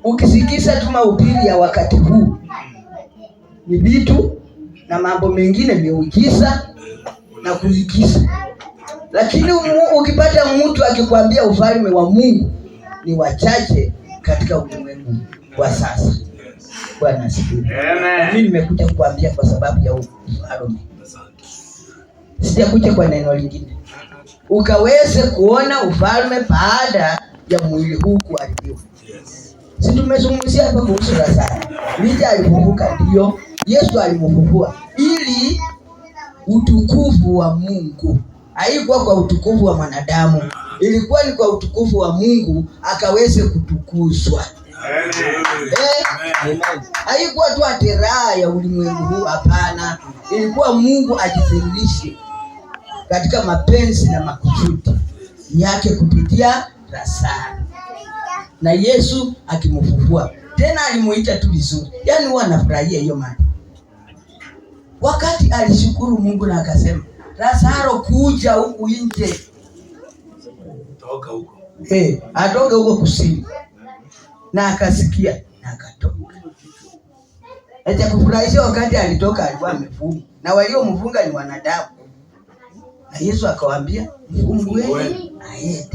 Ukisikiza tu mahubiri ya wakati huu ni vitu na mambo mengine miujiza na kuigiza, lakini ukipata mtu akikwambia ufalme wa Mungu ni wachache katika ulimwengu wa sasa. Bwana asifiwe. Mimi nimekuja kukuambia kwa sababu ya ufalme, sijakuja kwa neno lingine, ukaweze kuona ufalme baada ya mwili huu kuharibiwa. Si tumezungumzia hapa kuhusu Lazaro. Licha alifufuka, ndio Yesu alimfufua ili utukufu wa Mungu, haikuwa kwa utukufu wa mwanadamu, ilikuwa ni kwa utukufu wa Mungu akaweze kutukuzwa. Amen. Haikuwa tu ateraha ya ulimwengu huu, hapana. Ilikuwa Mungu ajidhihirishe katika mapenzi na makusudi yake kupitia Lazaro, na Yesu akimfufua tena alimuita tu vizuri. Yaani huwa anafurahia hiyo mali. Wakati alishukuru Mungu na akasema, Lazaro kuja huku nje. Toka huko. Atoka huko kusini. Na akasikia na akatoka. Acha kufurahisha, wakati alitoka alikuwa amefunga. Na waliomfunga ni wanadamu. Na Yesu akawaambia, "Fungueni aende."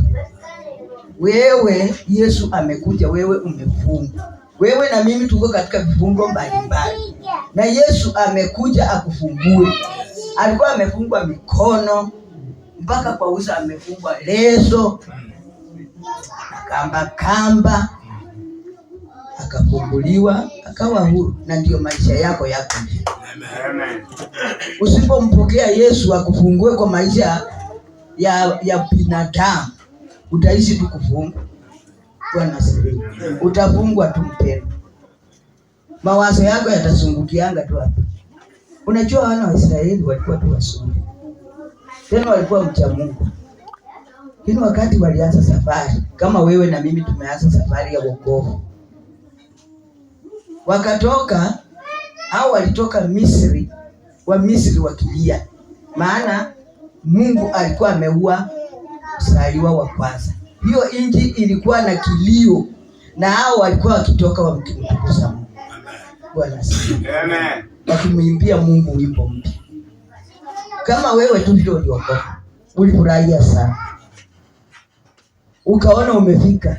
Wewe Yesu amekuja, wewe umefungwa. Wewe na mimi tuko katika vifungo mbalimbali. Na Yesu amekuja akufungue. Alikuwa amefungwa mikono, mpaka kwa uso amefungwa leso, kamba, akafunguliwa, akawa huru, na ndio maisha yako yako. Amen. Usipompokea Yesu akufungue kwa maisha ya binadamu, utaishi tu kufungwa. Bwana asifiwe. Utafungwa tu mpendo. Mawazo yako yatazungukianga tu hapa. Unajua wana wa Israeli walikuwa tu wazuri. Tena walikuwa mcha Mungu. Lakini wakati walianza safari, kama wewe na mimi tumeanza safari ya wokovu. Wakatoka au walitoka Misri, wa Misri wakilia. Maana Mungu alikuwa ameua mzaliwa wa kwanza. Hiyo nchi ilikuwa na kilio, na hao walikuwa wakitoka wakimtukuza Mungu. Bwana asifiwe. Amen. Wakimwimbia Mungu wimbo mpya. Kama wewe tu ndio uliokoka, ulifurahia sana, ukaona umefika,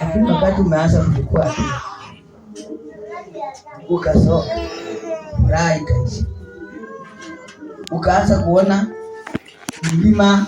lakini wakati umeanza kuchukua hatua, ukasoma furaha ikaisha, ukaanza kuona milima